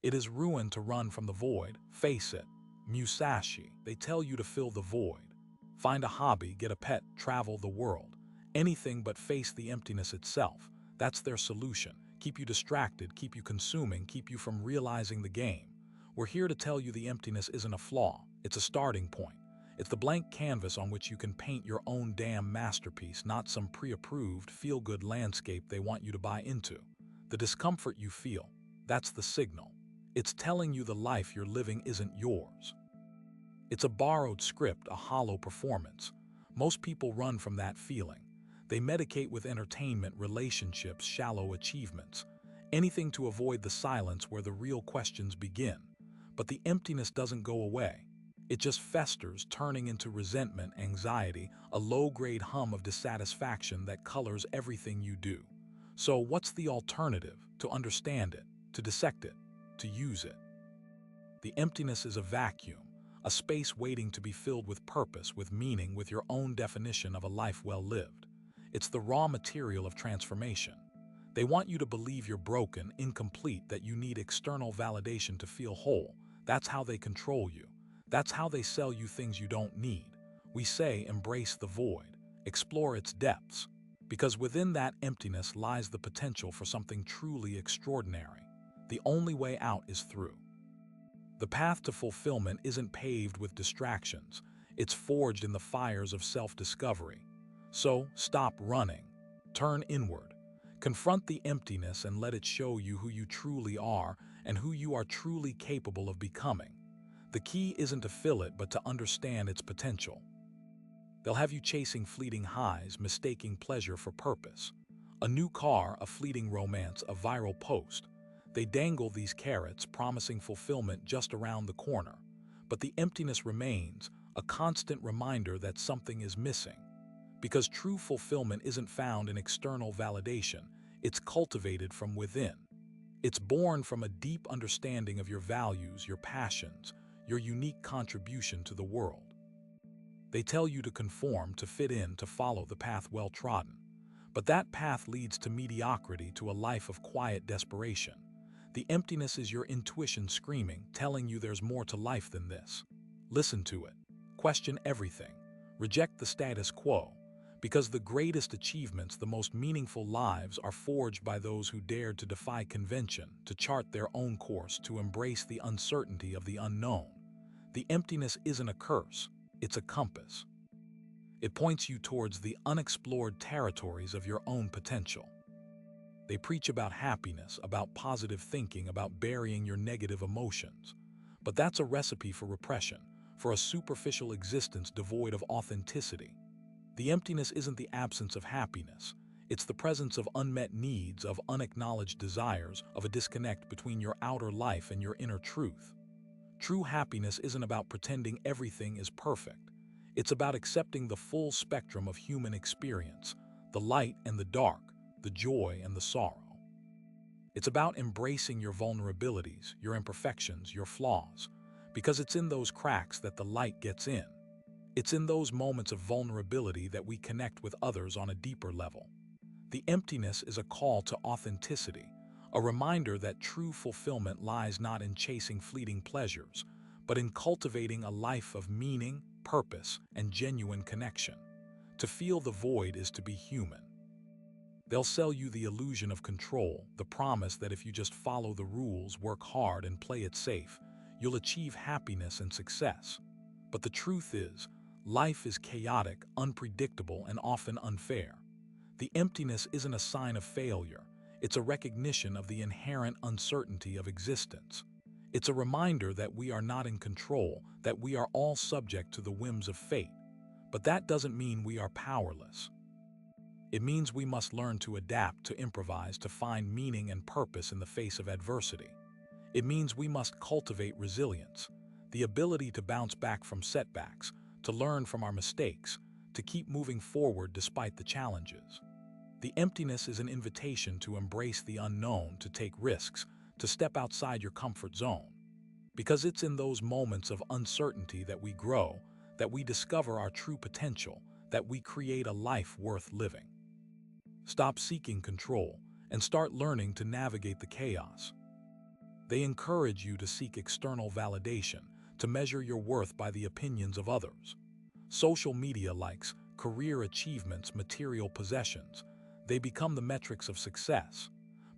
It is ruin to run from the void. Face it. Musashi. They tell you to fill the void. Find a hobby, get a pet, travel the world. Anything but face the emptiness itself. That's their solution. Keep you distracted, keep you consuming, keep you from realizing the game. We're here to tell you the emptiness isn't a flaw. It's a starting point. It's the blank canvas on which you can paint your own damn masterpiece, not some pre-approved, feel-good landscape they want you to buy into. The discomfort you feel, that's the signal. It's telling you the life you're living isn't yours. It's a borrowed script, a hollow performance. Most people run from that feeling. They medicate with entertainment, relationships, shallow achievements. Anything to avoid the silence where the real questions begin. But the emptiness doesn't go away. It just festers, turning into resentment, anxiety, a low-grade hum of dissatisfaction that colors everything you do. So what's the alternative? To understand it, to dissect it, to use it. The emptiness is a vacuum, a space waiting to be filled with purpose, with meaning, with your own definition of a life well lived. It's the raw material of transformation. They want you to believe you're broken, incomplete, that you need external validation to feel whole. That's how they control you. That's how they sell you things you don't need. We say embrace the void, explore its depths, because within that emptiness lies the potential for something truly extraordinary. The only way out is through. The path to fulfillment isn't paved with distractions. It's forged in the fires of self-discovery. So stop running. Turn inward. Confront the emptiness and let it show you who you truly are and who you are truly capable of becoming. The key isn't to fill it, but to understand its potential. They'll have you chasing fleeting highs, mistaking pleasure for purpose. A new car, a fleeting romance, a viral post. They dangle these carrots, promising fulfillment just around the corner. But the emptiness remains, a constant reminder that something is missing. Because true fulfillment isn't found in external validation, it's cultivated from within. It's born from a deep understanding of your values, your passions, your unique contribution to the world. They tell you to conform, to fit in, to follow the path well trodden. But that path leads to mediocrity, to a life of quiet desperation. The emptiness is your intuition screaming, telling you there's more to life than this. Listen to it. Question everything. Reject the status quo. Because the greatest achievements, the most meaningful lives, are forged by those who dared to defy convention, to chart their own course, to embrace the uncertainty of the unknown. The emptiness isn't a curse, it's a compass. It points you towards the unexplored territories of your own potential. They preach about happiness, about positive thinking, about burying your negative emotions. But that's a recipe for repression, for a superficial existence devoid of authenticity. The emptiness isn't the absence of happiness. It's the presence of unmet needs, of unacknowledged desires, of a disconnect between your outer life and your inner truth. True happiness isn't about pretending everything is perfect. It's about accepting the full spectrum of human experience, the light and the dark, the joy and the sorrow. It's about embracing your vulnerabilities, your imperfections, your flaws, because it's in those cracks that the light gets in. It's in those moments of vulnerability that we connect with others on a deeper level. The emptiness is a call to authenticity, a reminder that true fulfillment lies not in chasing fleeting pleasures, but in cultivating a life of meaning, purpose, and genuine connection. To feel the void is to be human. They'll sell you the illusion of control, the promise that if you just follow the rules, work hard, and play it safe, you'll achieve happiness and success. But the truth is, life is chaotic, unpredictable, and often unfair. The emptiness isn't a sign of failure. It's a recognition of the inherent uncertainty of existence. It's a reminder that we are not in control, that we are all subject to the whims of fate. But that doesn't mean we are powerless. It means we must learn to adapt, to improvise, to find meaning and purpose in the face of adversity. It means we must cultivate resilience, the ability to bounce back from setbacks, to learn from our mistakes, to keep moving forward despite the challenges. The emptiness is an invitation to embrace the unknown, to take risks, to step outside your comfort zone. Because it's in those moments of uncertainty that we grow, that we discover our true potential, that we create a life worth living. Stop seeking control and start learning to navigate the chaos. They encourage you to seek external validation, to measure your worth by the opinions of others. Social media likes, career achievements, material possessions, they become the metrics of success.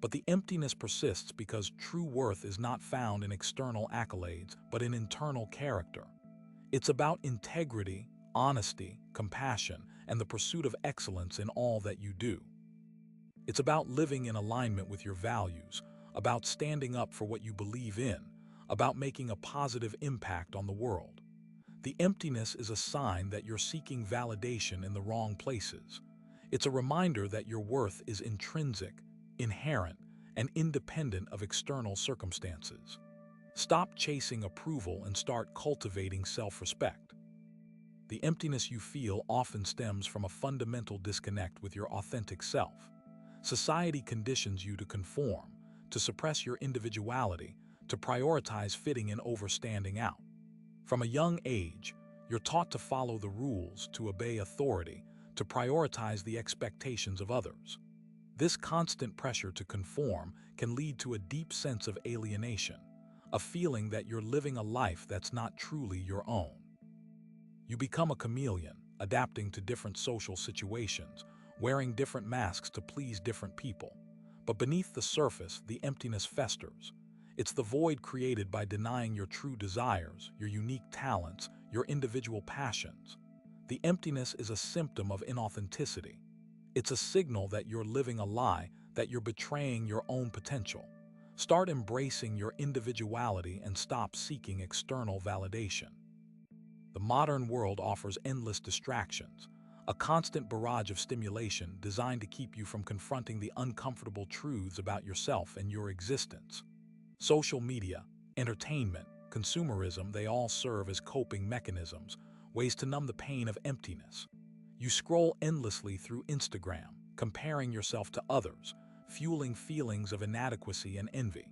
But the emptiness persists because true worth is not found in external accolades, but in internal character. It's about integrity, honesty, compassion, and the pursuit of excellence in all that you do. It's about living in alignment with your values, about standing up for what you believe in, about making a positive impact on the world. The emptiness is a sign that you're seeking validation in the wrong places. It's a reminder that your worth is intrinsic, inherent, and independent of external circumstances. Stop chasing approval and start cultivating self-respect. The emptiness you feel often stems from a fundamental disconnect with your authentic self. Society conditions you to conform, to suppress your individuality, to prioritize fitting in over standing out. From a young age, you're taught to follow the rules, to obey authority, to prioritize the expectations of others. This constant pressure to conform can lead to a deep sense of alienation, a feeling that you're living a life that's not truly your own. You become a chameleon, adapting to different social situations, wearing different masks to please different people. But beneath the surface, the emptiness festers. It's the void created by denying your true desires, your unique talents, your individual passions. The emptiness is a symptom of inauthenticity. It's a signal that you're living a lie, that you're betraying your own potential. Start embracing your individuality and stop seeking external validation. The modern world offers endless distractions, a constant barrage of stimulation designed to keep you from confronting the uncomfortable truths about yourself and your existence. Social media, entertainment, consumerism, they all serve as coping mechanisms, ways to numb the pain of emptiness. You scroll endlessly through Instagram, comparing yourself to others, fueling feelings of inadequacy and envy.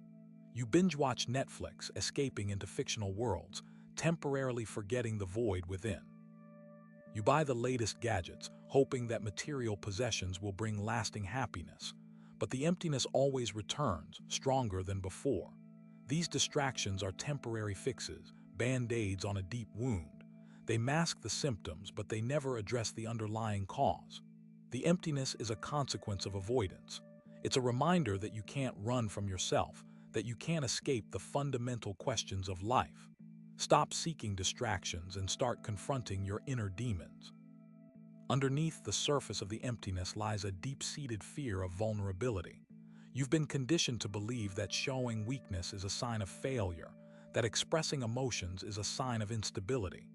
You binge-watch Netflix, escaping into fictional worlds, temporarily forgetting the void within. You buy the latest gadgets, hoping that material possessions will bring lasting happiness. But the emptiness always returns, stronger than before. These distractions are temporary fixes, band-aids on a deep wound. They mask the symptoms, but they never address the underlying cause. The emptiness is a consequence of avoidance. It's a reminder that you can't run from yourself, that you can't escape the fundamental questions of life. Stop seeking distractions and start confronting your inner demons. Underneath the surface of the emptiness lies a deep-seated fear of vulnerability. You've been conditioned to believe that showing weakness is a sign of failure, that expressing emotions is a sign of instability.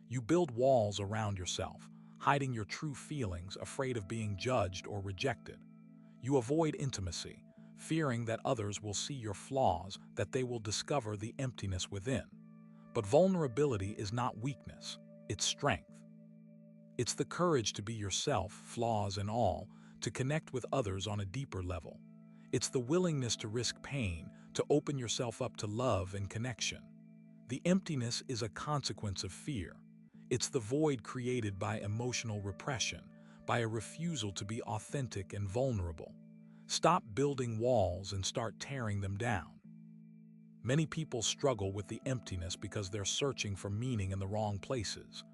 You build walls around yourself, hiding your true feelings, afraid of being judged or rejected. You avoid intimacy, fearing that others will see your flaws, that they will discover the emptiness within. But vulnerability is not weakness, it's strength. It's the courage to be yourself, flaws and all, to connect with others on a deeper level. It's the willingness to risk pain, to open yourself up to love and connection. The emptiness is a consequence of fear. It's the void created by emotional repression, by a refusal to be authentic and vulnerable. Stop building walls and start tearing them down. Many people struggle with the emptiness because they're searching for meaning in the wrong places.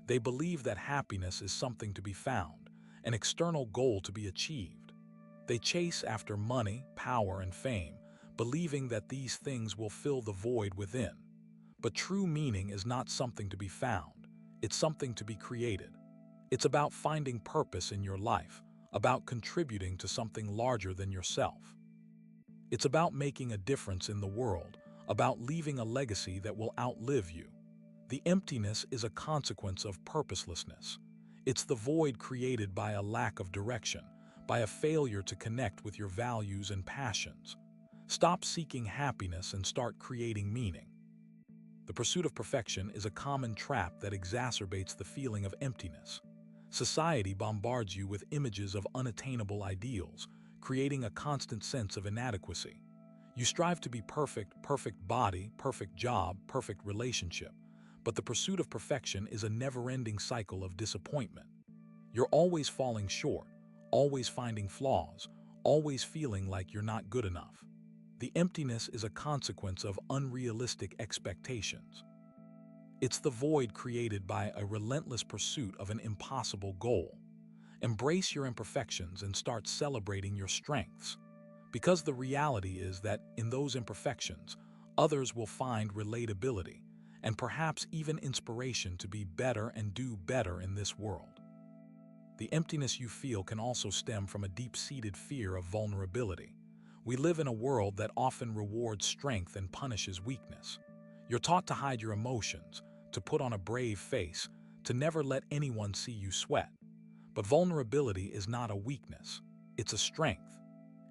They believe that happiness is something to be found, an external goal to be achieved. They chase after money, power, and fame, believing that these things will fill the void within. But true meaning is not something to be found, it's something to be created. It's about finding purpose in your life, about contributing to something larger than yourself. It's about making a difference in the world, about leaving a legacy that will outlive you. The emptiness is a consequence of purposelessness. It's the void created by a lack of direction, by a failure to connect with your values and passions. Stop seeking happiness and start creating meaning. The pursuit of perfection is a common trap that exacerbates the feeling of emptiness. Society bombards you with images of unattainable ideals, creating a constant sense of inadequacy. You strive to be perfect, perfect body, perfect job, perfect relationship. But the pursuit of perfection is a never-ending cycle of disappointment. You're always falling short, always finding flaws, always feeling like you're not good enough. The emptiness is a consequence of unrealistic expectations. It's the void created by a relentless pursuit of an impossible goal. Embrace your imperfections and start celebrating your strengths. Because the reality is that in those imperfections, others will find relatability and perhaps even inspiration to be better and do better in this world. The emptiness you feel can also stem from a deep-seated fear of vulnerability. We live in a world that often rewards strength and punishes weakness. You're taught to hide your emotions, to put on a brave face, to never let anyone see you sweat. But vulnerability is not a weakness, it's a strength.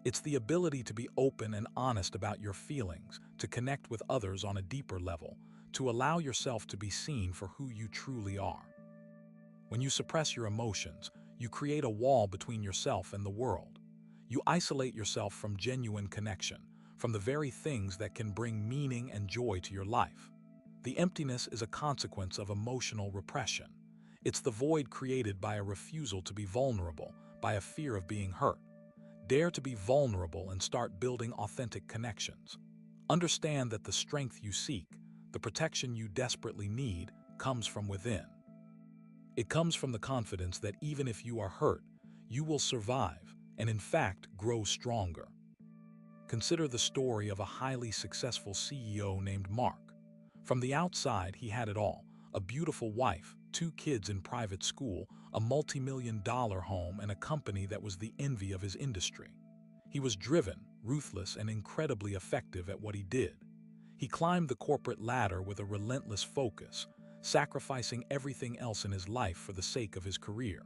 It's the ability to be open and honest about your feelings, to connect with others on a deeper level, to allow yourself to be seen for who you truly are. When you suppress your emotions, you create a wall between yourself and the world. You isolate yourself from genuine connection, from the very things that can bring meaning and joy to your life. The emptiness is a consequence of emotional repression. It's the void created by a refusal to be vulnerable, by a fear of being hurt. Dare to be vulnerable and start building authentic connections. Understand that the strength you seek, the protection you desperately need, comes from within. It comes from the confidence that even if you are hurt, you will survive and in fact grow stronger. Consider the story of a highly successful CEO named Mark. From the outside, he had it all: a beautiful wife, 2 kids in private school, a multi-million-dollar home, and a company that was the envy of his industry. He was driven, ruthless, and incredibly effective at what he did. He climbed the corporate ladder with a relentless focus, sacrificing everything else in his life for the sake of his career.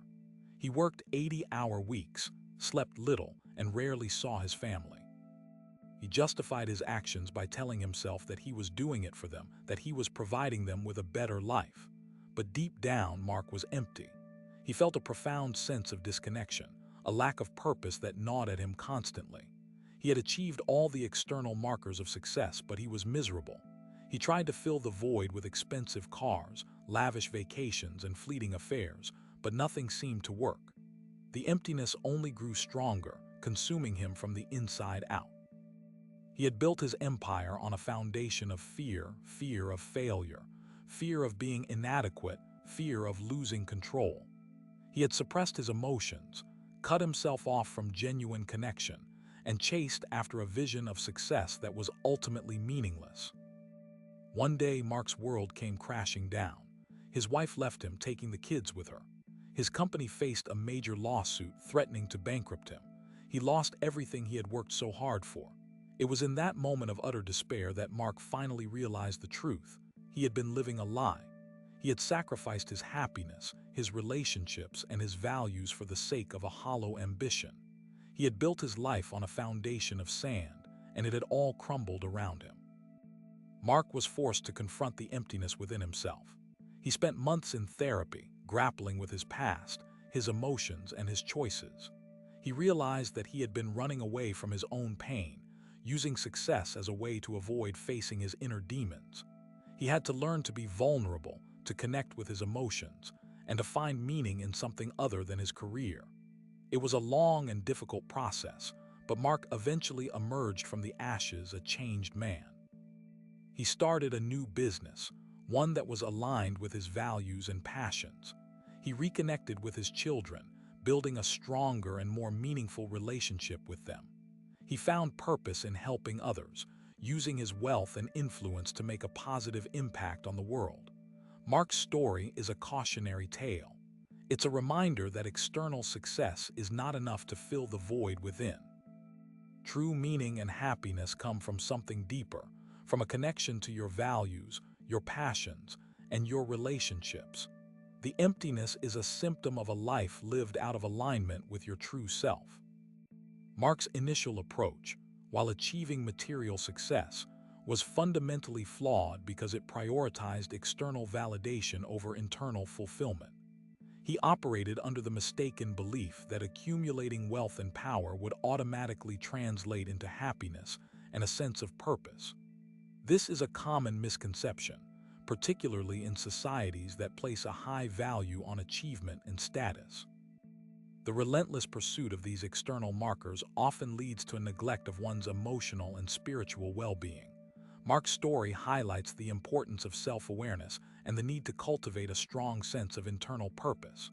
He worked 80-hour weeks, slept little, and rarely saw his family. He justified his actions by telling himself that he was doing it for them, that he was providing them with a better life. But deep down, Mark was empty. He felt a profound sense of disconnection, a lack of purpose that gnawed at him constantly. He had achieved all the external markers of success, but he was miserable. He tried to fill the void with expensive cars, lavish vacations, and fleeting affairs, but nothing seemed to work. The emptiness only grew stronger, consuming him from the inside out. He had built his empire on a foundation of fear of failure, fear of being inadequate, fear of losing control. He had suppressed his emotions, cut himself off from genuine connection, and chased after a vision of success that was ultimately meaningless. One day, Mark's world came crashing down. His wife left him, taking the kids with her. His company faced a major lawsuit threatening to bankrupt him. He lost everything he had worked so hard for. It was in that moment of utter despair that Mark finally realized the truth. He had been living a lie. He had sacrificed his happiness, his relationships, and his values for the sake of a hollow ambition. He had built his life on a foundation of sand, and it had all crumbled around him. Mark was forced to confront the emptiness within himself. He spent months in therapy, grappling with his past, his emotions, and his choices. He realized that he had been running away from his own pain, using success as a way to avoid facing his inner demons. He had to learn to be vulnerable, to connect with his emotions, and to find meaning in something other than his career. It was a long and difficult process, but Mark eventually emerged from the ashes a changed man. He started a new business, one that was aligned with his values and passions. He reconnected with his children, building a stronger and more meaningful relationship with them. He found purpose in helping others, using his wealth and influence to make a positive impact on the world. Mark's story is a cautionary tale. It's a reminder that external success is not enough to fill the void within. True meaning and happiness come from something deeper, from a connection to your values, your passions, and your relationships. The emptiness is a symptom of a life lived out of alignment with your true self. Mark's initial approach, while achieving material success, was fundamentally flawed because it prioritized external validation over internal fulfillment. He operated under the mistaken belief that accumulating wealth and power would automatically translate into happiness and a sense of purpose. This is a common misconception, particularly in societies that place a high value on achievement and status. The relentless pursuit of these external markers often leads to a neglect of one's emotional and spiritual well-being. Mark's story highlights the importance of self-awareness and the need to cultivate a strong sense of internal purpose.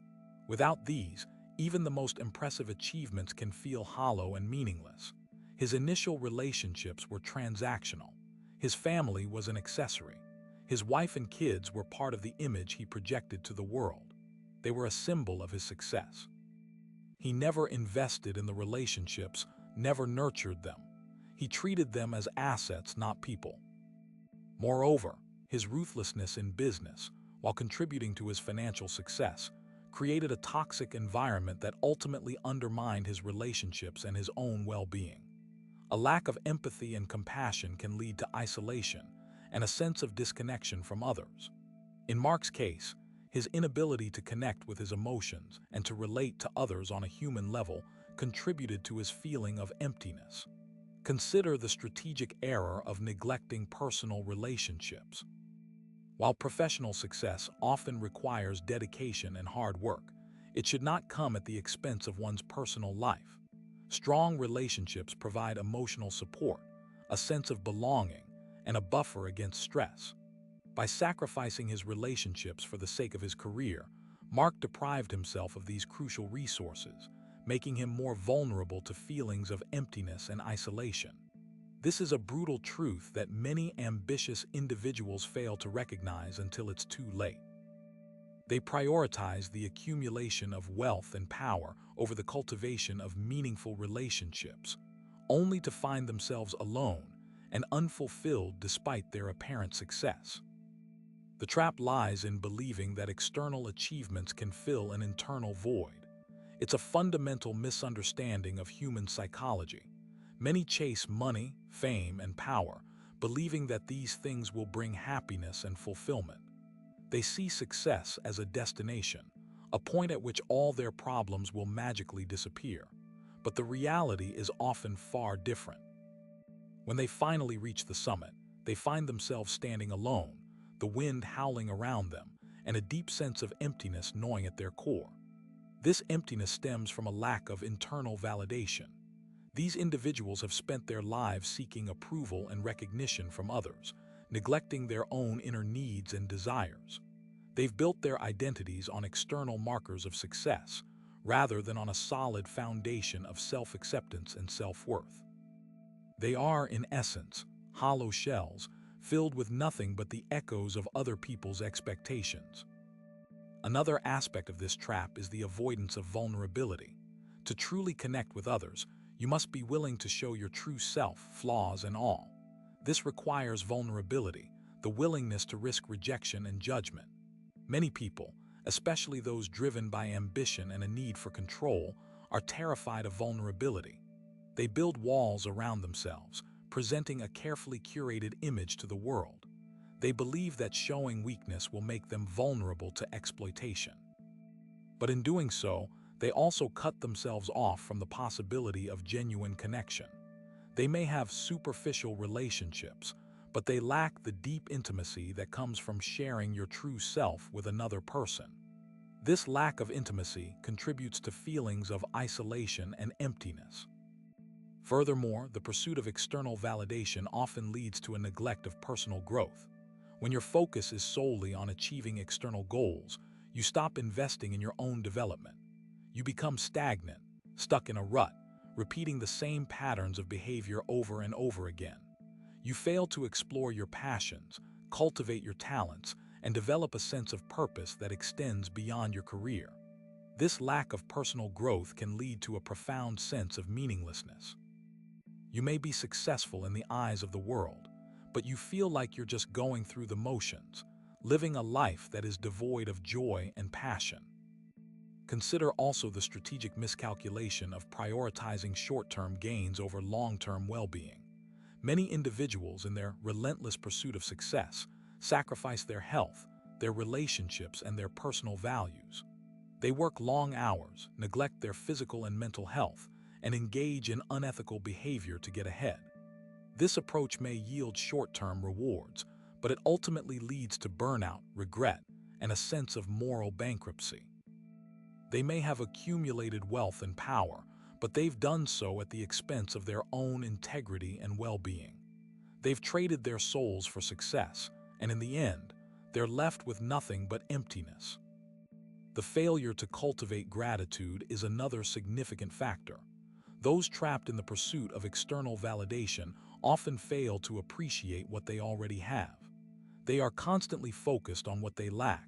Without these, even the most impressive achievements can feel hollow and meaningless. His initial relationships were transactional. His family was an accessory. His wife and kids were part of the image he projected to the world. They were a symbol of his success. He never invested in the relationships, never nurtured them. He treated them as assets, not people. Moreover, his ruthlessness in business, while contributing to his financial success, created a toxic environment that ultimately undermined his relationships and his own well-being. A lack of empathy and compassion can lead to isolation and a sense of disconnection from others. In Mark's case, his inability to connect with his emotions and to relate to others on a human level contributed to his feeling of emptiness. Consider the strategic error of neglecting personal relationships. While professional success often requires dedication and hard work, it should not come at the expense of one's personal life. Strong relationships provide emotional support, a sense of belonging, and a buffer against stress. By sacrificing his relationships for the sake of his career, Mark deprived himself of these crucial resources, making him more vulnerable to feelings of emptiness and isolation. This is a brutal truth that many ambitious individuals fail to recognize until it's too late. They prioritize the accumulation of wealth and power over the cultivation of meaningful relationships, only to find themselves alone and unfulfilled despite their apparent success. The trap lies in believing that external achievements can fill an internal void. It's a fundamental misunderstanding of human psychology. Many chase money, fame, and power, believing that these things will bring happiness and fulfillment. They see success as a destination, a point at which all their problems will magically disappear. But the reality is often far different. When they finally reach the summit, they find themselves standing alone, the wind howling around them, and a deep sense of emptiness gnawing at their core. This emptiness stems from a lack of internal validation. These individuals have spent their lives seeking approval and recognition from others, neglecting their own inner needs and desires. They've built their identities on external markers of success, rather than on a solid foundation of self-acceptance and self-worth. They are, in essence, hollow shells, filled with nothing but the echoes of other people's expectations. Another aspect of this trap is the avoidance of vulnerability. To truly connect with others, you must be willing to show your true self, flaws and all. This requires vulnerability, the willingness to risk rejection and judgment. Many people, especially those driven by ambition and a need for control, are terrified of vulnerability. They build walls around themselves, presenting a carefully curated image to the world. They believe that showing weakness will make them vulnerable to exploitation. But in doing so, they also cut themselves off from the possibility of genuine connection. They may have superficial relationships, but they lack the deep intimacy that comes from sharing your true self with another person. This lack of intimacy contributes to feelings of isolation and emptiness. Furthermore, the pursuit of external validation often leads to a neglect of personal growth. When your focus is solely on achieving external goals, you stop investing in your own development. You become stagnant, stuck in a rut, repeating the same patterns of behavior over and over again. You fail to explore your passions, cultivate your talents, and develop a sense of purpose that extends beyond your career. This lack of personal growth can lead to a profound sense of meaninglessness. You may be successful in the eyes of the world, but you feel like you're just going through the motions, living a life that is devoid of joy and passion. Consider also the strategic miscalculation of prioritizing short-term gains over long-term well-being. Many individuals, in their relentless pursuit of success, sacrifice their health, their relationships, and their personal values. They work long hours, neglect their physical and mental health, and engage in unethical behavior to get ahead. This approach may yield short-term rewards, but it ultimately leads to burnout, regret, and a sense of moral bankruptcy. They may have accumulated wealth and power, but they've done so at the expense of their own integrity and well-being. They've traded their souls for success, and in the end, they're left with nothing but emptiness. The failure to cultivate gratitude is another significant factor. Those trapped in the pursuit of external validation often fail to appreciate what they already have. They are constantly focused on what they lack,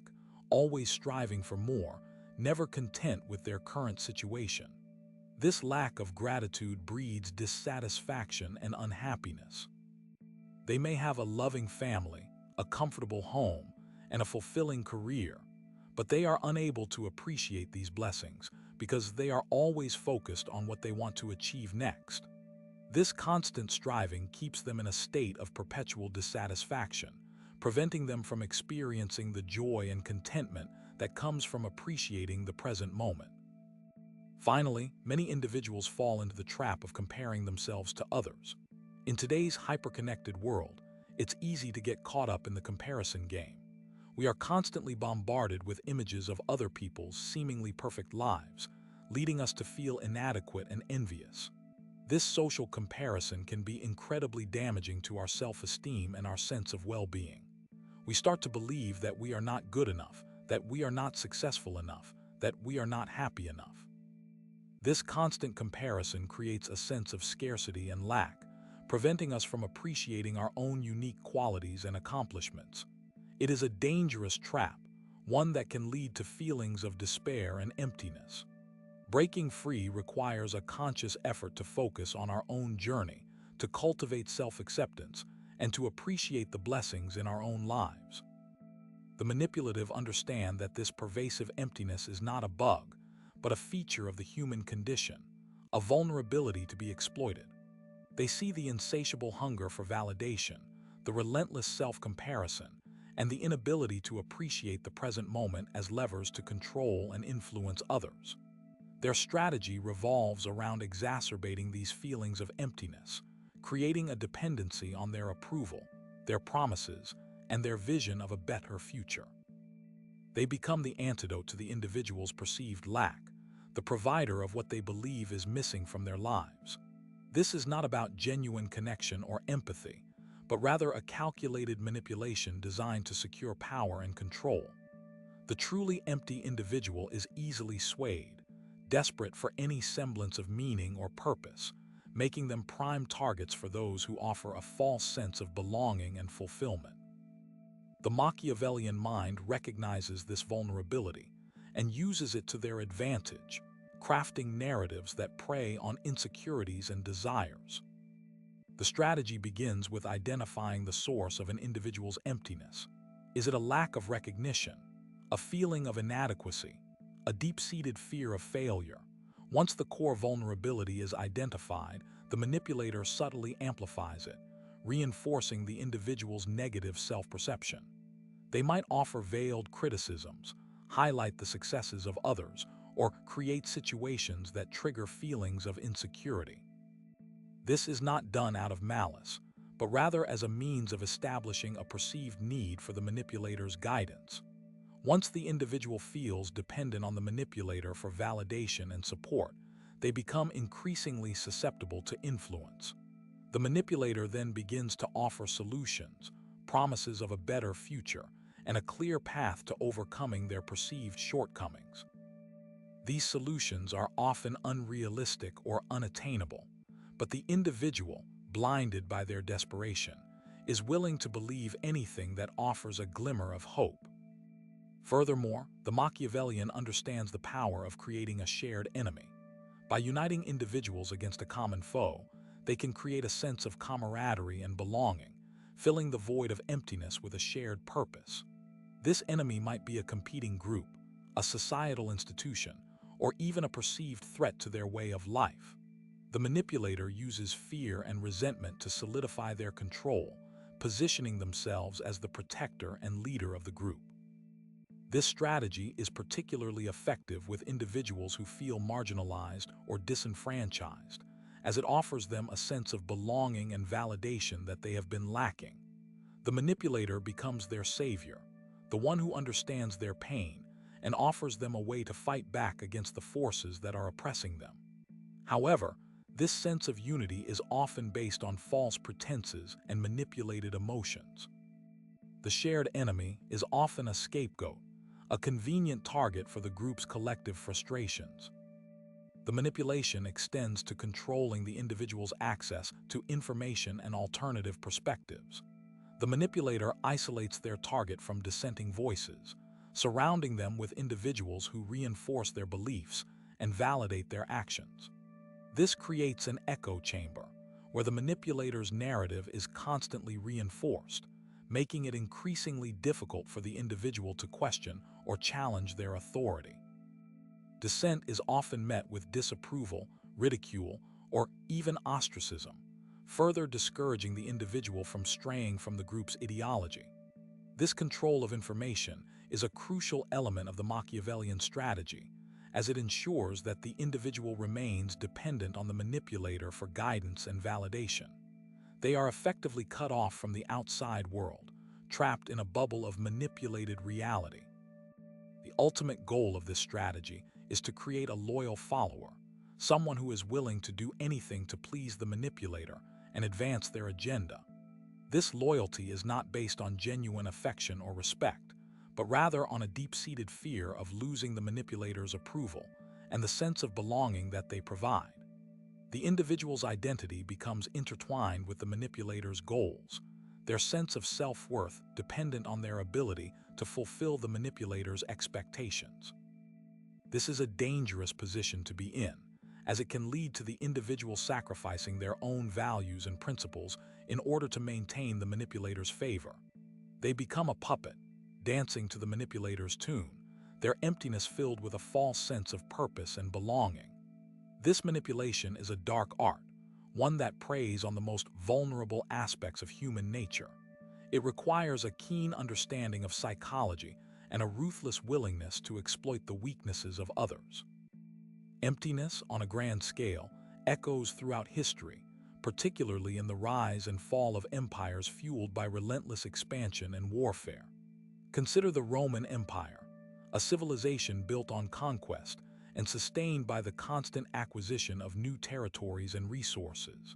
always striving for more, never content with their current situation. This lack of gratitude breeds dissatisfaction and unhappiness. They may have a loving family, a comfortable home, and a fulfilling career, but they are unable to appreciate these blessings because they are always focused on what they want to achieve next. This constant striving keeps them in a state of perpetual dissatisfaction, preventing them from experiencing the joy and contentment that comes from appreciating the present moment. Finally, many individuals fall into the trap of comparing themselves to others. In today's hyper-connected world, it's easy to get caught up in the comparison game. We are constantly bombarded with images of other people's seemingly perfect lives, leading us to feel inadequate and envious. This social comparison can be incredibly damaging to our self-esteem and our sense of well-being. We start to believe that we are not good enough, that we are not successful enough, that we are not happy enough. This constant comparison creates a sense of scarcity and lack, preventing us from appreciating our own unique qualities and accomplishments. It is a dangerous trap, one that can lead to feelings of despair and emptiness. Breaking free requires a conscious effort to focus on our own journey, to cultivate self-acceptance, and to appreciate the blessings in our own lives. The manipulative understand that this pervasive emptiness is not a bug, but a feature of the human condition, a vulnerability to be exploited. They see the insatiable hunger for validation, the relentless self-comparison, and the inability to appreciate the present moment as levers to control and influence others. Their strategy revolves around exacerbating these feelings of emptiness, creating a dependency on their approval, their promises, and their vision of a better future. They become the antidote to the individual's perceived lack, the provider of what they believe is missing from their lives. This is not about genuine connection or empathy, but rather a calculated manipulation designed to secure power and control. The truly empty individual is easily swayed, desperate for any semblance of meaning or purpose, making them prime targets for those who offer a false sense of belonging and fulfillment. The Machiavellian mind recognizes this vulnerability and uses it to their advantage, crafting narratives that prey on insecurities and desires. The strategy begins with identifying the source of an individual's emptiness. Is it a lack of recognition, a feeling of inadequacy, a deep-seated fear of failure? Once the core vulnerability is identified, the manipulator subtly amplifies it, reinforcing the individual's negative self-perception. They might offer veiled criticisms, highlight the successes of others, or create situations that trigger feelings of insecurity. This is not done out of malice, but rather as a means of establishing a perceived need for the manipulator's guidance. Once the individual feels dependent on the manipulator for validation and support, they become increasingly susceptible to influence. The manipulator then begins to offer solutions, promises of a better future, and a clear path to overcoming their perceived shortcomings. These solutions are often unrealistic or unattainable, but the individual, blinded by their desperation, is willing to believe anything that offers a glimmer of hope. Furthermore, the Machiavellian understands the power of creating a shared enemy. By uniting individuals against a common foe, they can create a sense of camaraderie and belonging, filling the void of emptiness with a shared purpose. This enemy might be a competing group, a societal institution, or even a perceived threat to their way of life. The manipulator uses fear and resentment to solidify their control, positioning themselves as the protector and leader of the group. This strategy is particularly effective with individuals who feel marginalized or disenfranchised, as it offers them a sense of belonging and validation that they have been lacking. The manipulator becomes their savior, the one who understands their pain and offers them a way to fight back against the forces that are oppressing them. However, this sense of unity is often based on false pretenses and manipulated emotions. The shared enemy is often a scapegoat, a convenient target for the group's collective frustrations. The manipulation extends to controlling the individual's access to information and alternative perspectives. The manipulator isolates their target from dissenting voices, surrounding them with individuals who reinforce their beliefs and validate their actions. This creates an echo chamber, where the manipulator's narrative is constantly reinforced, making it increasingly difficult for the individual to question or challenge their authority. Dissent is often met with disapproval, ridicule, or even ostracism, further discouraging the individual from straying from the group's ideology. This control of information is a crucial element of the Machiavellian strategy, as it ensures that the individual remains dependent on the manipulator for guidance and validation. They are effectively cut off from the outside world, trapped in a bubble of manipulated reality. The ultimate goal of this strategy is to create a loyal follower, someone who is willing to do anything to please the manipulator and advance their agenda. This loyalty is not based on genuine affection or respect, but rather on a deep-seated fear of losing the manipulator's approval and the sense of belonging that they provide. The individual's identity becomes intertwined with the manipulator's goals, their sense of self-worth dependent on their ability to fulfill the manipulator's expectations. This is a dangerous position to be in, as it can lead to the individual sacrificing their own values and principles in order to maintain the manipulator's favor. They become a puppet, dancing to the manipulator's tune, their emptiness filled with a false sense of purpose and belonging. This manipulation is a dark art, one that preys on the most vulnerable aspects of human nature. It requires a keen understanding of psychology and a ruthless willingness to exploit the weaknesses of others. Emptiness, on a grand scale, echoes throughout history, particularly in the rise and fall of empires fueled by relentless expansion and warfare. Consider the Roman Empire, a civilization built on conquest and sustained by the constant acquisition of new territories and resources.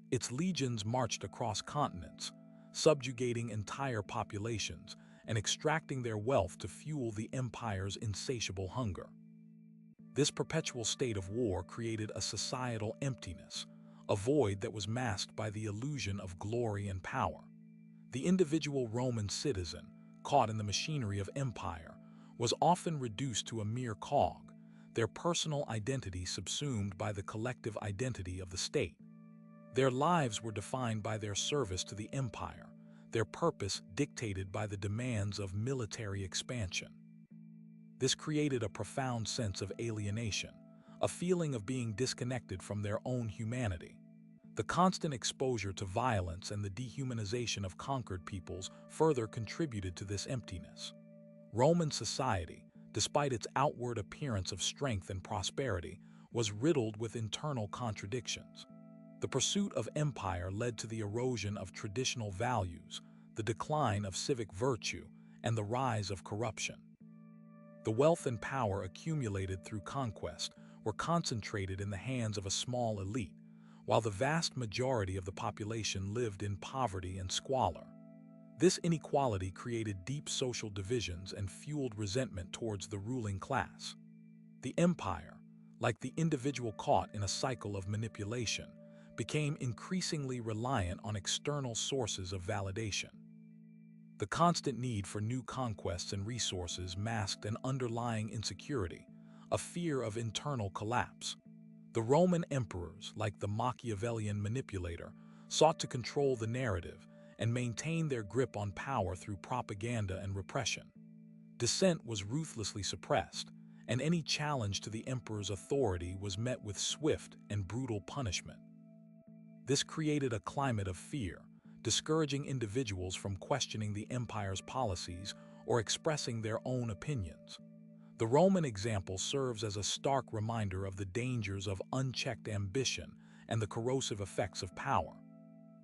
Its legions marched across continents, subjugating entire populations and extracting their wealth to fuel the empire's insatiable hunger. This perpetual state of war created a societal emptiness, a void that was masked by the illusion of glory and power. The individual Roman citizen, caught in the machinery of empire, was often reduced to a mere cog, their personal identity subsumed by the collective identity of the state. Their lives were defined by their service to the empire, their purpose dictated by the demands of military expansion. This created a profound sense of alienation, a feeling of being disconnected from their own humanity. The constant exposure to violence and the dehumanization of conquered peoples further contributed to this emptiness. Roman society, despite its outward appearance of strength and prosperity, was riddled with internal contradictions. The pursuit of empire led to the erosion of traditional values, the decline of civic virtue, and the rise of corruption. The wealth and power accumulated through conquest were concentrated in the hands of a small elite, while the vast majority of the population lived in poverty and squalor. This inequality created deep social divisions and fueled resentment towards the ruling class. The empire, like the individual caught in a cycle of manipulation, became increasingly reliant on external sources of validation. The constant need for new conquests and resources masked an underlying insecurity, a fear of internal collapse. The Roman emperors, like the Machiavellian manipulator, sought to control the narrative and maintain their grip on power through propaganda and repression. Dissent was ruthlessly suppressed, and any challenge to the emperor's authority was met with swift and brutal punishment. This created a climate of fear, discouraging individuals from questioning the empire's policies or expressing their own opinions. The Roman example serves as a stark reminder of the dangers of unchecked ambition and the corrosive effects of power.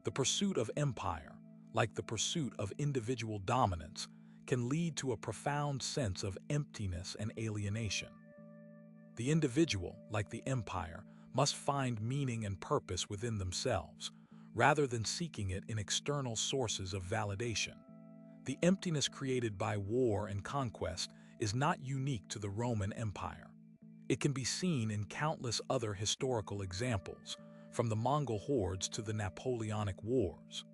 The pursuit of empire, like the pursuit of individual dominance, can lead to a profound sense of emptiness and alienation. The individual, like the empire, must find meaning and purpose within themselves, rather than seeking it in external sources of validation. The emptiness created by war and conquest is not unique to the Roman Empire. It can be seen in countless other historical examples, from the Mongol hordes to the Napoleonic Wars.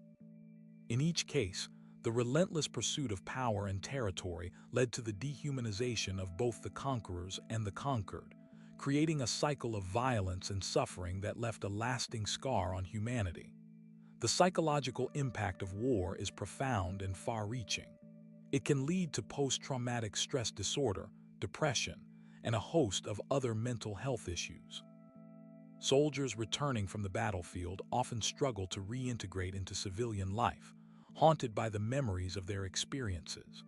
In each case, the relentless pursuit of power and territory led to the dehumanization of both the conquerors and the conquered, creating a cycle of violence and suffering that left a lasting scar on humanity. The psychological impact of war is profound and far-reaching. It can lead to post-traumatic stress disorder, depression, and a host of other mental health issues. Soldiers returning from the battlefield often struggle to reintegrate into civilian life, haunted by the memories of their experiences.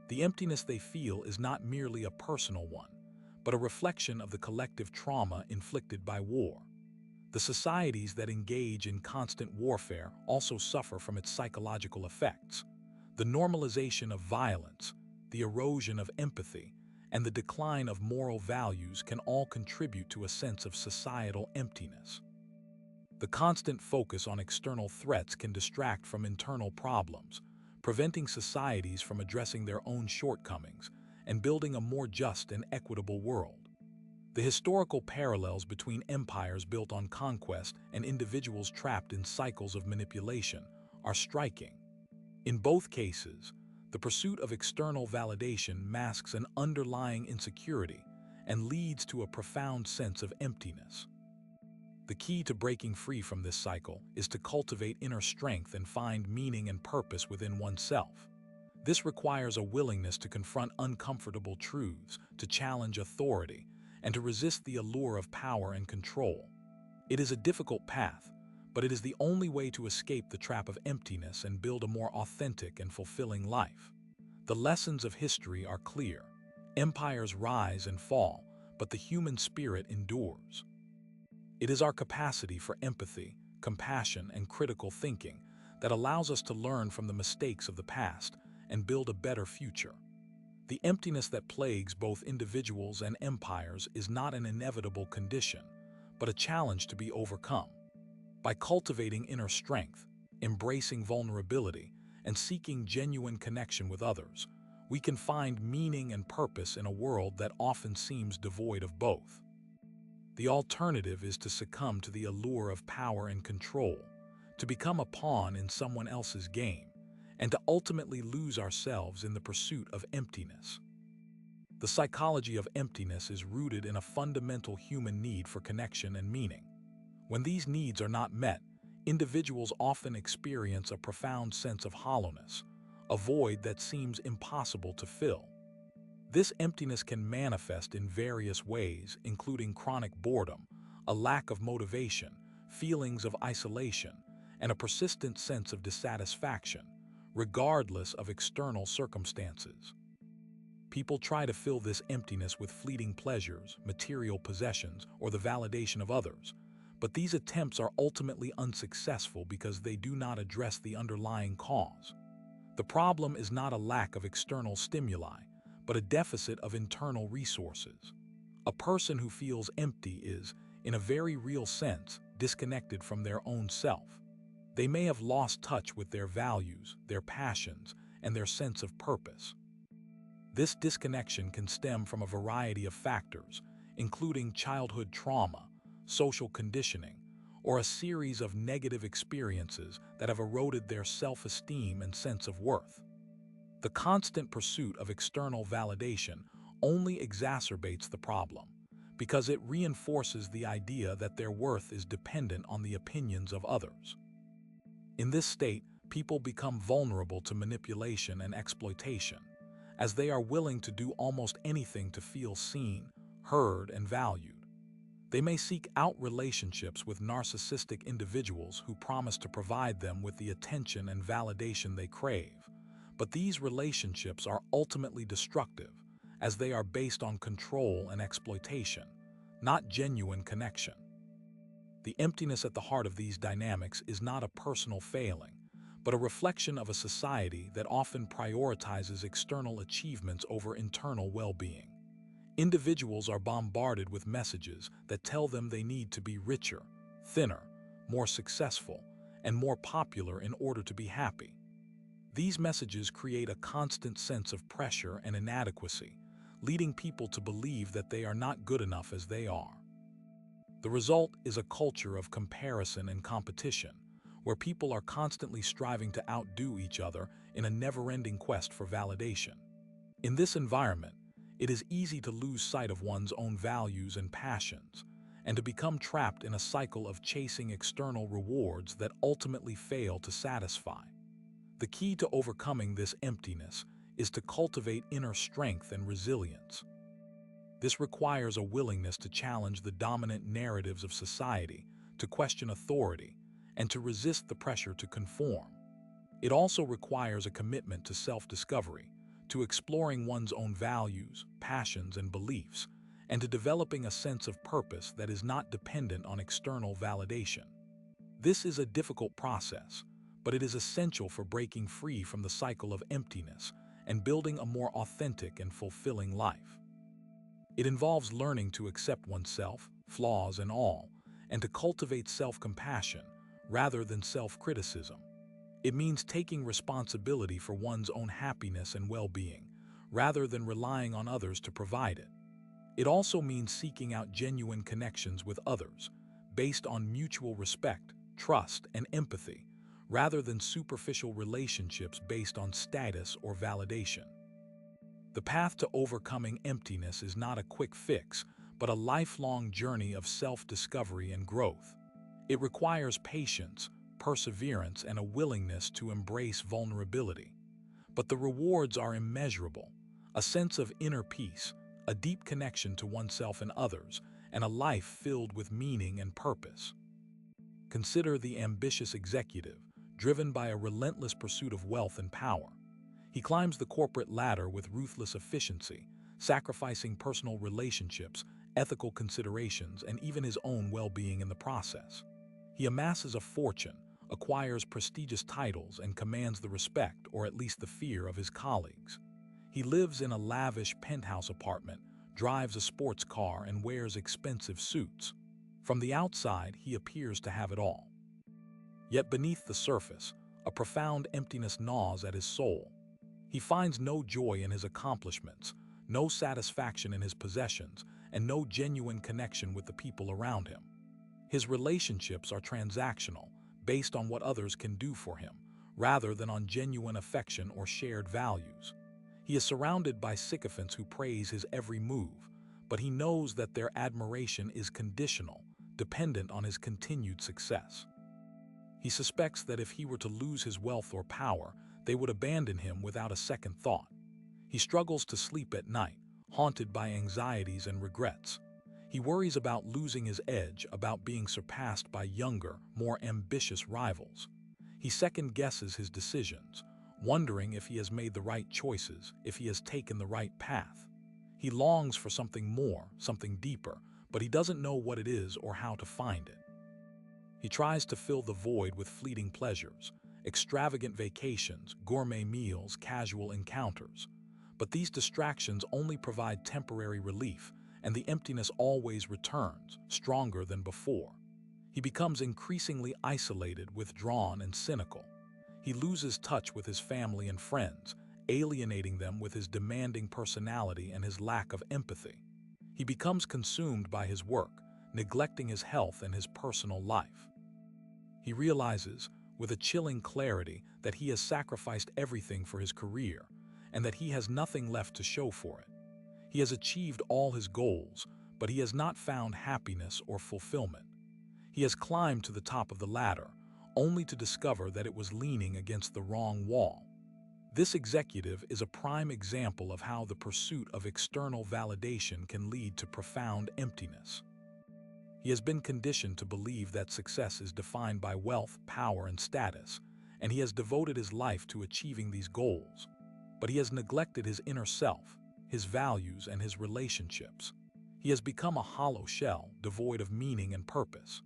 The emptiness they feel is not merely a personal one, but a reflection of the collective trauma inflicted by war. The societies that engage in constant warfare also suffer from its psychological effects. The normalization of violence, the erosion of empathy, and the decline of moral values can all contribute to a sense of societal emptiness. The constant focus on external threats can distract from internal problems, preventing societies from addressing their own shortcomings and building a more just and equitable world. The historical parallels between empires built on conquest and individuals trapped in cycles of manipulation are striking. In both cases, the pursuit of external validation masks an underlying insecurity and leads to a profound sense of emptiness. The key to breaking free from this cycle is to cultivate inner strength and find meaning and purpose within oneself. This requires a willingness to confront uncomfortable truths, to challenge authority, and to resist the allure of power and control. It is a difficult path, but it is the only way to escape the trap of emptiness and build a more authentic and fulfilling life. The lessons of history are clear. Empires rise and fall, but the human spirit endures. It is our capacity for empathy, compassion, and critical thinking that allows us to learn from the mistakes of the past and build a better future. The emptiness that plagues both individuals and empires is not an inevitable condition, but a challenge to be overcome. By cultivating inner strength, embracing vulnerability, and seeking genuine connection with others, we can find meaning and purpose in a world that often seems devoid of both. The alternative is to succumb to the allure of power and control, to become a pawn in someone else's game, and to ultimately lose ourselves in the pursuit of emptiness. The psychology of emptiness is rooted in a fundamental human need for connection and meaning. When these needs are not met, individuals often experience a profound sense of hollowness, a void that seems impossible to fill. This emptiness can manifest in various ways, including chronic boredom, a lack of motivation, feelings of isolation, and a persistent sense of dissatisfaction, regardless of external circumstances. People try to fill this emptiness with fleeting pleasures, material possessions, or the validation of others, but these attempts are ultimately unsuccessful because they do not address the underlying cause. The problem is not a lack of external stimuli, but a deficit of internal resources. A person who feels empty is, in a very real sense, disconnected from their own self. They may have lost touch with their values, their passions, and their sense of purpose. This disconnection can stem from a variety of factors, including childhood trauma, social conditioning, or a series of negative experiences that have eroded their self-esteem and sense of worth. The constant pursuit of external validation only exacerbates the problem, because it reinforces the idea that their worth is dependent on the opinions of others. In this state, people become vulnerable to manipulation and exploitation, as they are willing to do almost anything to feel seen, heard, and valued. They may seek out relationships with narcissistic individuals who promise to provide them with the attention and validation they crave, but these relationships are ultimately destructive, as they are based on control and exploitation, not genuine connection. The emptiness at the heart of these dynamics is not a personal failing, but a reflection of a society that often prioritizes external achievements over internal well-being. Individuals are bombarded with messages that tell them they need to be richer, thinner, more successful, and more popular in order to be happy. These messages create a constant sense of pressure and inadequacy, leading people to believe that they are not good enough as they are. The result is a culture of comparison and competition, where people are constantly striving to outdo each other in a never-ending quest for validation. In this environment, it is easy to lose sight of one's own values and passions, and to become trapped in a cycle of chasing external rewards that ultimately fail to satisfy. The key to overcoming this emptiness is to cultivate inner strength and resilience. This requires a willingness to challenge the dominant narratives of society, to question authority, and to resist the pressure to conform. It also requires a commitment to self-discovery, to exploring one's own values, passions, and beliefs, and to developing a sense of purpose that is not dependent on external validation. This is a difficult process, but it is essential for breaking free from the cycle of emptiness and building a more authentic and fulfilling life. It involves learning to accept oneself, flaws and all, and to cultivate self-compassion rather than self-criticism. It means taking responsibility for one's own happiness and well-being, rather than relying on others to provide it. It also means seeking out genuine connections with others, based on mutual respect, trust, and empathy, rather than superficial relationships based on status or validation. The path to overcoming emptiness is not a quick fix, but a lifelong journey of self-discovery and growth. It requires patience, perseverance, and a willingness to embrace vulnerability. But the rewards are immeasurable: a sense of inner peace, a deep connection to oneself and others, and a life filled with meaning and purpose. Consider the ambitious executive, driven by a relentless pursuit of wealth and power. He climbs the corporate ladder with ruthless efficiency, sacrificing personal relationships, ethical considerations, and even his own well-being in the process. He amasses a fortune, acquires prestigious titles, and commands the respect, or at least the fear, of his colleagues. He lives in a lavish penthouse apartment, drives a sports car, and wears expensive suits. From the outside, he appears to have it all. Yet beneath the surface, a profound emptiness gnaws at his soul. He finds no joy in his accomplishments, no satisfaction in his possessions, and no genuine connection with the people around him. His relationships are transactional, based on what others can do for him, rather than on genuine affection or shared values. He is surrounded by sycophants who praise his every move, but he knows that their admiration is conditional, dependent on his continued success. He suspects that if he were to lose his wealth or power, they would abandon him without a second thought. He struggles to sleep at night, haunted by anxieties and regrets. He worries about losing his edge, about being surpassed by younger, more ambitious rivals. He second-guesses his decisions, wondering if he has made the right choices, if he has taken the right path. He longs for something more, something deeper, but he doesn't know what it is or how to find it. He tries to fill the void with fleeting pleasures, extravagant vacations, gourmet meals, casual encounters. But these distractions only provide temporary relief, and the emptiness always returns, stronger than before. He becomes increasingly isolated, withdrawn, and cynical. He loses touch with his family and friends, alienating them with his demanding personality and his lack of empathy. He becomes consumed by his work, neglecting his health and his personal life. He realizes, with a chilling clarity, that he has sacrificed everything for his career, and that he has nothing left to show for it. He has achieved all his goals, but he has not found happiness or fulfillment. He has climbed to the top of the ladder, only to discover that it was leaning against the wrong wall. This executive is a prime example of how the pursuit of external validation can lead to profound emptiness. He has been conditioned to believe that success is defined by wealth, power, and status, and he has devoted his life to achieving these goals. But he has neglected his inner self, his values, and his relationships. He has become a hollow shell, devoid of meaning and purpose.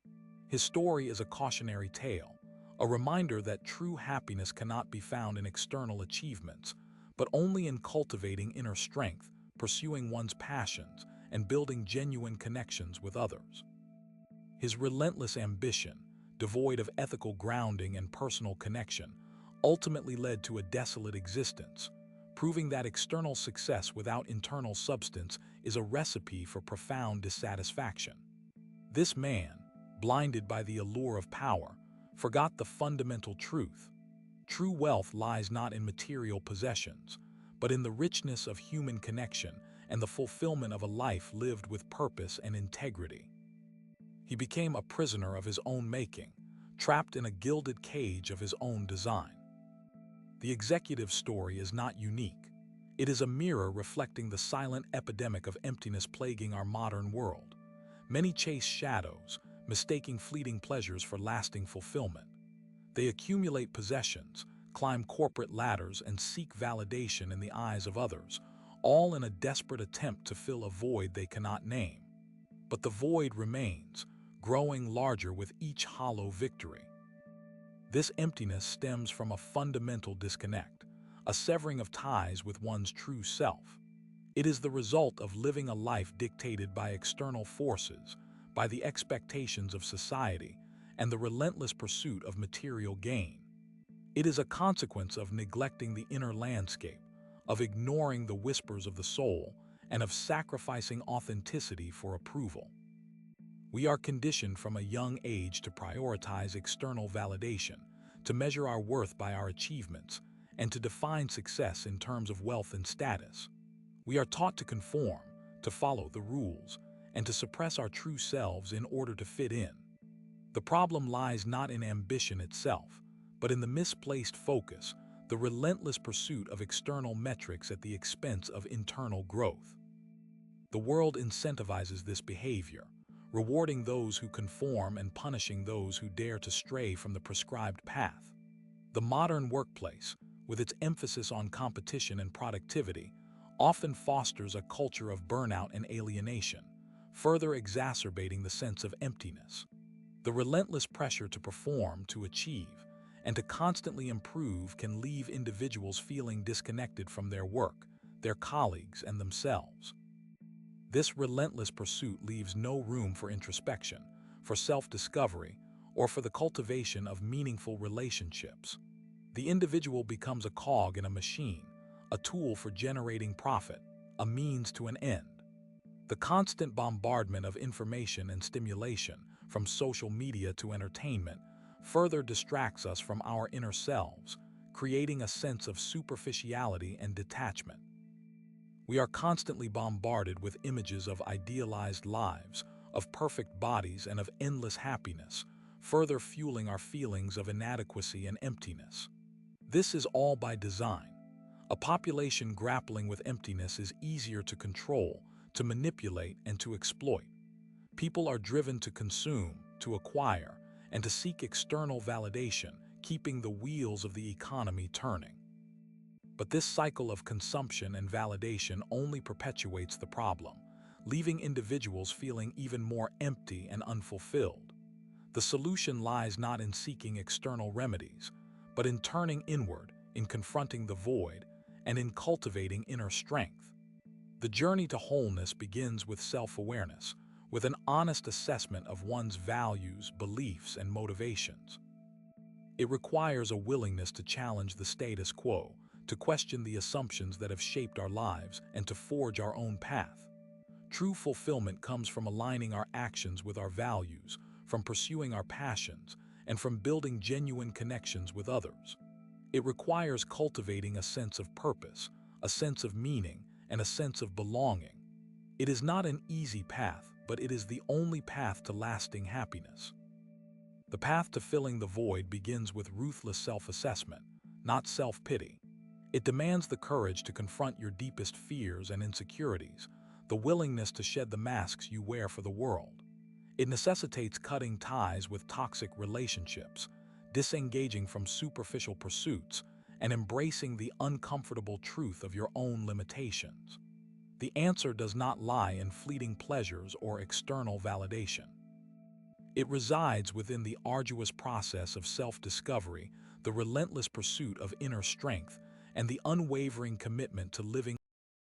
His story is a cautionary tale, a reminder that true happiness cannot be found in external achievements, but only in cultivating inner strength, pursuing one's passions, and building genuine connections with others. His relentless ambition, devoid of ethical grounding and personal connection, ultimately led to a desolate existence, proving that external success without internal substance is a recipe for profound dissatisfaction. This man, blinded by the allure of power, forgot the fundamental truth. True wealth lies not in material possessions, but in the richness of human connection and the fulfillment of a life lived with purpose and integrity. He became a prisoner of his own making, trapped in a gilded cage of his own design. The executive story is not unique. It is a mirror reflecting the silent epidemic of emptiness plaguing our modern world. Many chase shadows, mistaking fleeting pleasures for lasting fulfillment. They accumulate possessions, climb corporate ladders, and seek validation in the eyes of others, all in a desperate attempt to fill a void they cannot name. But the void remains, growing larger with each hollow victory. This emptiness stems from a fundamental disconnect, a severing of ties with one's true self. It is the result of living a life dictated by external forces, by the expectations of society, and the relentless pursuit of material gain. It is a consequence of neglecting the inner landscape, of ignoring the whispers of the soul, and of sacrificing authenticity for approval. We are conditioned from a young age to prioritize external validation, to measure our worth by our achievements, and to define success in terms of wealth and status. We are taught to conform, to follow the rules, and to suppress our true selves in order to fit in. The problem lies not in ambition itself, but in the misplaced focus, the relentless pursuit of external metrics at the expense of internal growth. The world incentivizes this behavior, rewarding those who conform and punishing those who dare to stray from the prescribed path. The modern workplace, with its emphasis on competition and productivity, often fosters a culture of burnout and alienation, further exacerbating the sense of emptiness. The relentless pressure to perform, to achieve, and to constantly improve can leave individuals feeling disconnected from their work, their colleagues, and themselves. This relentless pursuit leaves no room for introspection, for self-discovery, or for the cultivation of meaningful relationships. The individual becomes a cog in a machine, a tool for generating profit, a means to an end. The constant bombardment of information and stimulation, from social media to entertainment, further distracts us from our inner selves, creating a sense of superficiality and detachment. We are constantly bombarded with images of idealized lives, of perfect bodies, and of endless happiness, further fueling our feelings of inadequacy and emptiness. This is all by design. A population grappling with emptiness is easier to control, to manipulate, and to exploit. People are driven to consume, to acquire, and to seek external validation, keeping the wheels of the economy turning. But this cycle of consumption and validation only perpetuates the problem, leaving individuals feeling even more empty and unfulfilled. The solution lies not in seeking external remedies, but in turning inward, in confronting the void, and in cultivating inner strength. The journey to wholeness begins with self-awareness, with an honest assessment of one's values, beliefs, and motivations. It requires a willingness to challenge the status quo, to question the assumptions that have shaped our lives, and to forge our own path. True fulfillment comes from aligning our actions with our values, from pursuing our passions, and from building genuine connections with others. It requires cultivating a sense of purpose, a sense of meaning, and a sense of belonging. It is not an easy path, but it is the only path to lasting happiness. The path to filling the void begins with ruthless self-assessment, not self-pity. It demands the courage to confront your deepest fears and insecurities, the willingness to shed the masks you wear for the world. It necessitates cutting ties with toxic relationships, disengaging from superficial pursuits, and embracing the uncomfortable truth of your own limitations. The answer does not lie in fleeting pleasures or external validation. It resides within the arduous process of self-discovery, the relentless pursuit of inner strength, and the unwavering commitment to living